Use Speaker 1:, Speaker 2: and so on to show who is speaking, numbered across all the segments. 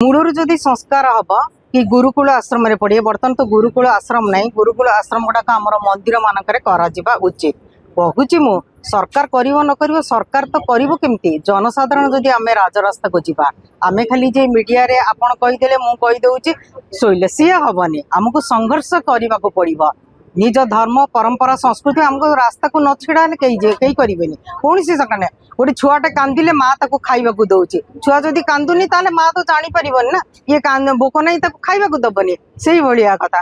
Speaker 1: Müller जदि संस्कार हम कि गुरुकुल आश्रम पढ़े बर्तमान तो गुरुकुल आश्रम नहीं गुरुकुल आश्रम गुड़ाक आम मंदिर मानक उचित कहूँ मु सरकार कर न कर सरकार तो करमती जनसाधारण जदि आम राजरास्ता को जीवा आम खाली जे मीडिया रे आपण कहीदे मुझे कहीदे शोले सी हेनी आमको संघर्ष करने को पड़ो निज धर्म परंपरा संस्कृति आमको रास्ता को न छिड़ा कहीं करें कौन सी जगह ना गोटे छुआटे कांदिले माँ ताको खाइबाकू दउची छुआ जदि कांदुनी ताले माँ तो जानी परिबन ना ये भोक नहीं ताको खाइबाकू दबनी सेही भलिया कथा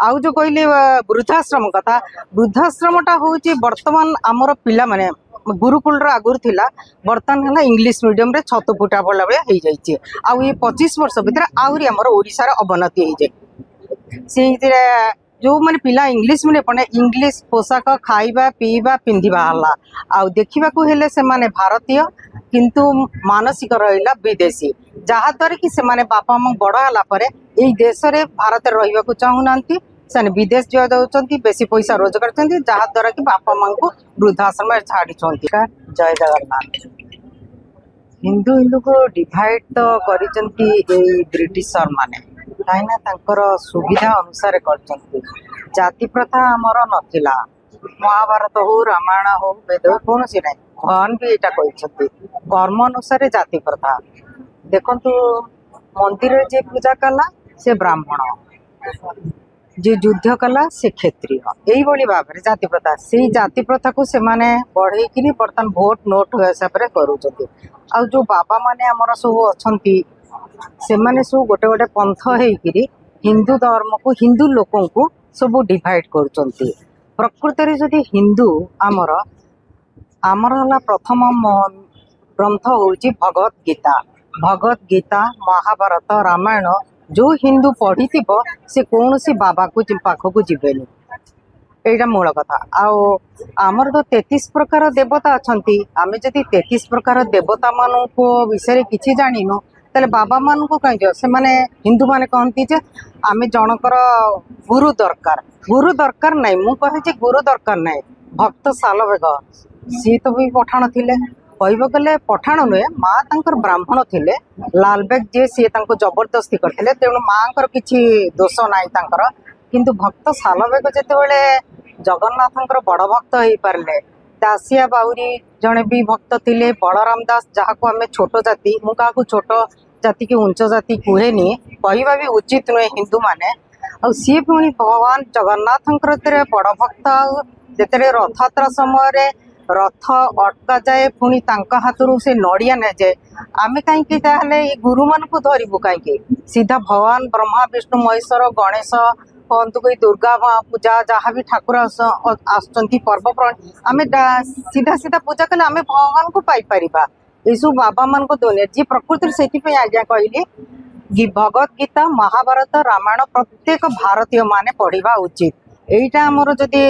Speaker 1: आउ जो कहले वृद्धाश्रम कथा वृद्धाश्रमटा होची वर्तमान आमर पिला माने गुरुकुल आगुर थिला वर्तमान है इंग्लिश मीडियम रे छत फुटा पड़ा बेले हो जाइए आउ ये 25 वर्ष भीतर आउरी आमर ओडिसा रे अवनति हो जाए से जो मैंने पिला इंग्लिश में पढ़े इंग्लिश पोशाक खाइबा पीवा पिंधिबा हला आउ देखा हेले से माने भारतीय किंतु मानसिक रहिला विदेशी जहाँ द्वारा कि से माने बापा माँ बड़ हला परे एई देश रे भारत रहिबा को चाहुनांती से विदेश जा जाउचंती बेसी पैसा रोजगार करते जहाँ द्वारा कि बापा माँ को वृद्धाश्रम छाड़ी जय जगन्नाथ हिंदू हिंदू को डिवाइड तो करिसंती ब्रिटिशर माने कहीं सुविधा अनुसार कर जाति प्रथा आमर नथिला महाभारत हो रामायण हो वेद कौन सी ना भगवान भी यहाँ कहते कर्म अनुसार जाति प्रथा देखु मंदिर जे पूजा कला से ब्राह्मण जे युद्ध कला से क्षत्रिय यही भाव में जाति प्रथा से जाति प्रथा को से बढ़े बर्तमान भोट नोट हिसाब से करुँच आ जो बाबा माने आमर सब अच्छा से माने सब गोटे गोटे पंथ होकरी हिंदू धर्म को हिंदू लोकों को सब डिवाइड कर प्रकृत रे जदि हिंदू आमर आमर है प्रथम ग्रंथ होची भगवत गीता महाभारत रामायण जो हिंदू पढ़ी से कौन सी बाबा को पाखक जीवेनि एटा मूल कथा आमर तो 33 प्रकार देवता अच्छा आम जदि 33 प्रकार देवता मान विषय किसी जानिनु तेल बाबा मान को कहीं से माने हिंदू माने कहती जे आम जनकर गुरु दरकार नहीं मु कहे गुरु दरकार नहीं भक्त सालवेग सी तो भी पठाण थिले कहब गले पठाण नुहे माँ तांकर ब्राह्मण थिले लालबेग जे सी जबरदस्ती करथिले तेणु माँ किछि दोष नाई तांकर किंतु भक्त सालवेग जेतेबेले जगन्नाथंकर बड़ भक्त हो पारे दासिया बाउरी जड़े भी भक्त थिले बलराम दास जहाँ को आम छोट जाति मु क्या छोट जाति की उच्च जाति कहेनी कहवा भी उचित नुहे हिंदू माने सी पुणी भगवान जगन्नाथंकर बड़ भक्त जिते रथयात्रा समय रथ अटका जाए पुणी हाथ से नड़िया न जाए आम कहीं गुरु मान को धरबू कहीं सीधा भगवान ब्रह्मा विष्णु महेश्वर गणेश कहतु कोई दुर्गा पूजा जहाँ भी ठाकुर पर्वप्राणी आम सीधा सीधा पूजा कले आम भगवान को पाइपर यू बाबा मान को दुनिया जी प्रकृति से आज्ञा कहली भगवत गीता महाभारत रामायण प्रत्येक भारतीय माने पढ़ा उचित यहीटा आमर जदि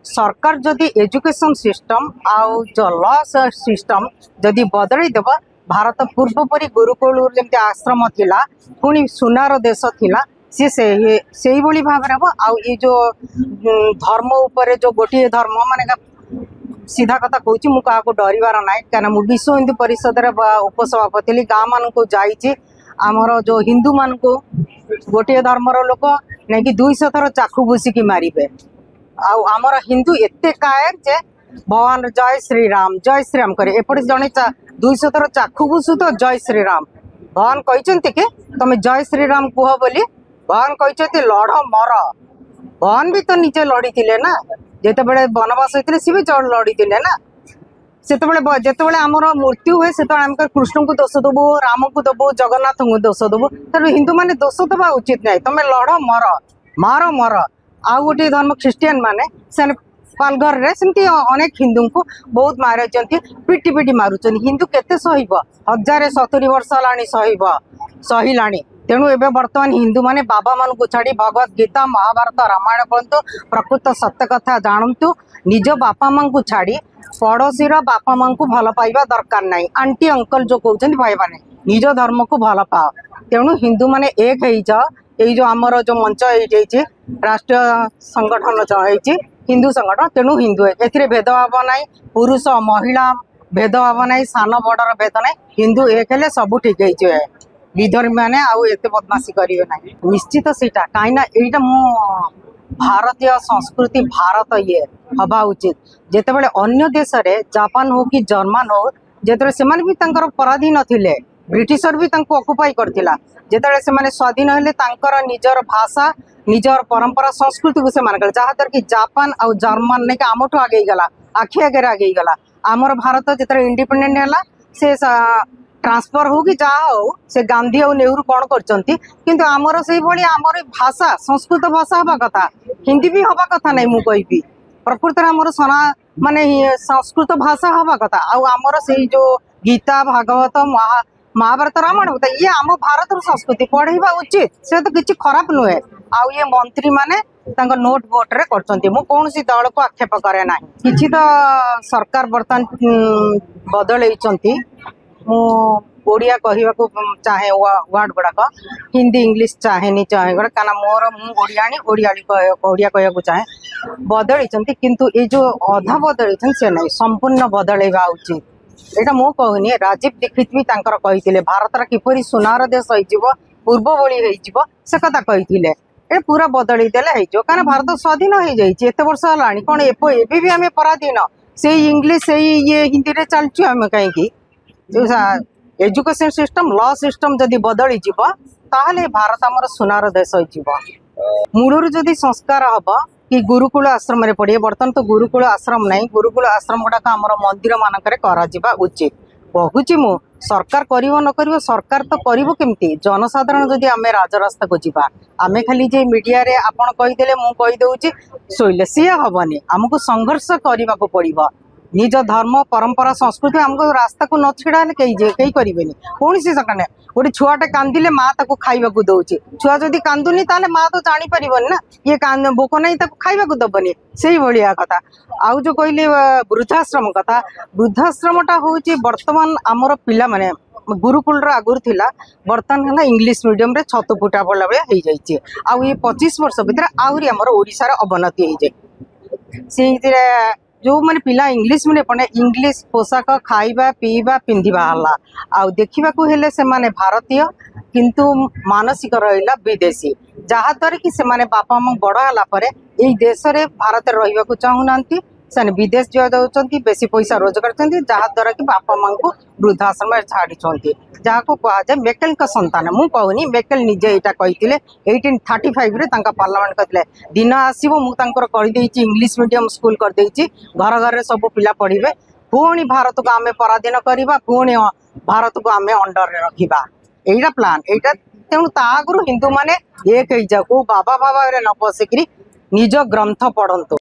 Speaker 1: सरकार जदि एजुकेशन सिस्टम आउ जो लॉ सिस्टम जदि बदल देव भारत पूर्वपरी गुरुकुल जमी आश्रम थिला पुणी सुनार देश थिला सी से भाव में आउ ये जो धर्म उपर जो गोटे धर्म माने सीधा कथा कहूँ मुझे डरबार ना क्या मुझे विश्व हिंदू परिषद उपसभापति गाँ मान को जाइए आमर जो हिंदू मान को गोटे धर्मर लोक नहीं 200 थर चाकू भूसिकी मारे आमर हिंदू एते कायर जे भगवान जय श्री राम करे एपटे जड़े 200 थर चाकू भूसु तो जय श्री राम भगवान कहते कि तुम जय श्री राम कह बोली भगवान कहते लड़ मर भगवान भी तो निजे लड़ी थे ना जिते बड़े बनवास होते सी भी लड़ी थे ना से जिते आमर मृत्यु हुए से आम कृष्ण को दोष दबू राम को दबू जगन्नाथ को दोष दबू तेणु हिंदू मैंने दोष दबा उचित नहीं तुम लड़ मर मार मर आउ गोटे धर्म ख्रीस्टियान माने से पालघर रे सेमती अनेक हिंदू को बहुत मारी पिटी पिटी मारुचन हिंदू केते सहिब 1070 वर्ष है सहिला तेणु एवं बर्तमान हिंदू माने बाबा मान को छाड़ी भगवत गीता महाभारत रामायण पढ़तु प्रकृत सत्य कथा जानतु निज बापा माँ को छाड़ी पड़ोशी बापा माँ को भल पाइबा दरकार नहीं आंटी अंकल जो कहते भाई माने निज धर्म को भल पाओ तेणु हिंदू माने एक हो जाओ यही जो आमर जो मंच हो राष्ट्रीय संगठन हो हिंदू संगठन तेणु हिंदू ए भेदभाव ना पुरुष महिला भेदभाव ना सान बड़र भेद ना हिंदू एक हेले सब ठीक है। विधर्मी मैंने आउ एते बदमाशी करिवे ना निश्चित सेटा कहीं एटा मो भारतीय संस्कृति भारत ये हवा उचित जेतेबेले अन्य देश रे जापान हो कि जर्मन हो जेतेबेले सेमाने भी तांकर पराधीन थिले ब्रिटिशर भी तांको ऑक्युपाई करथिला जेतेबेले सेमाने स्वाधीन हेले तांकर निजर भाषा निजर परंपरा संस्कृति को से मानकर जहाँद्वारा कि जापान आ जर्मन ने आमठू आगे गला आखि आगे आगे गला आमर भारत जिते इंडिपेंडेंट है से ट्रांसफर हो कि जहाँ हो से गांधी और नेहरू कौन करते आमर से आमर भाषा संस्कृत भाषा हवा कथा हिंदी भी हवा कथा नहीं मु कहि प्रकृत आमर सना माने संस्कृत भाषा हवा कथा आमर से जो गीता भागवत महाभारत रामायण होता ये आम भारत संस्कृति पढ़ेवा उचित से तो किसी खराब नुहे आउ ये मंत्री माने तांको नोट बोट रे करचंती मु कोनसी दल को आक्षेप करे ना किछि तो सरकार बर्तन बदलैचंती मु ओडिया कहवा को चाहे वर्ड गुड़ाक हिंदी इंग्लिश चाहे नहीं चाहे गोटे क्या मोर मु ओडिया कहवा चाहे बदलैचंती किंतु ये जो अधा बदलैछन से नहीं संपूर्ण बदलैवा उचित एटा मु कहूनी राजीव दीक्षित भी तांकर कहिथिले भारत किपरि सोनार देश होइजिवो पूर्व भली होइजिवो से कथा कहिथिले ए पूरा बदली देले होइजो कारण भारत स्वाधीन हो जाइए एत वर्ष हलानी कौन एबे भी आम पराधीन से इंग्लिश से ये हिंदी रे चलचु आम कहीं एजुकेशन सिस्टम लॉ सिस्टम जदि बदली जीव ताहले भारत आमर सोनार देश हो मूलर जदि संस्कार हम कि गुरुकुल आश्रम पढ़े बर्तमान तो गुरुकुल आश्रम नहीं गुरुकुल आश्रम गुड़ाक आमर मंदिर मानक उचित कहूँ मु सरकार करिवो न करिवो सरकार तो करिवो केमती जनसाधारण जदि आमे राजरास्ता को जीवा आमे खाली जे मीडिया रे आपण कहिदेले मु कहि दउची सोइले सी हबनी हमको संघर्ष करबा को पड़िबो निज धर्म परंपरा संस्कृति हमको रास्ता को न छिड़ाले कई करेनि कौन सी सका ना गोटे छुआटे कांदिले माँ ताको खाइबा को दउची छुआ जदि कांदुनी ताले माँ तो जानी परिबन ना ये भोक नहीं ताको खाइबा को दबनी सेही भलिया कथा आउ जो कहले वृद्धाश्रम कथा वृद्धाश्रमटा होची वर्तमान आमर पिला माने गुरुकुल आगुर थिला बर्तमान है इंग्लिश मीडियम रे छत फुटा पड़ा बेले हो जाइए आउ ये 25 वर्ष भीतर आहरी आमर ओडिसा रे अवनति हो जाए से जो मैंने पिला इंग्लिश में पढ़े इंग्लिश पोशाक खाइबा पीवा पिंधिबा हला आउ देखा हेले से माने भारतीय किंतु मानसिक रहिला विदेशी जहाँद्वारा कि से माने बापा माँ बड़ है देश में भारत रहा चाहूना से विदेश जाऊँगी बेसी पैसा रोजगार जहाँद्वारा कि बापा माँ को वृद्धाश्रम छाड़ी जहाँ को कहुए मेकेल संतान मु कहूनी मेकेल निजे यहाँ कही 1835 रे पार्लियामेंट कहते दिन आसो मुझे इंग्लिश मीडियम स्कूल करदे घर घर सब पिला पढ़े पुणी भारत को आम पराधीन करवा पुणी भारत को आम अंडर रखा यहीटा प्लान यहाँ तेणु आगु हिंदू मैंने एक हो जाओ बाबा बाबा न पशिकी निज ग्रंथ पढ़ंतु।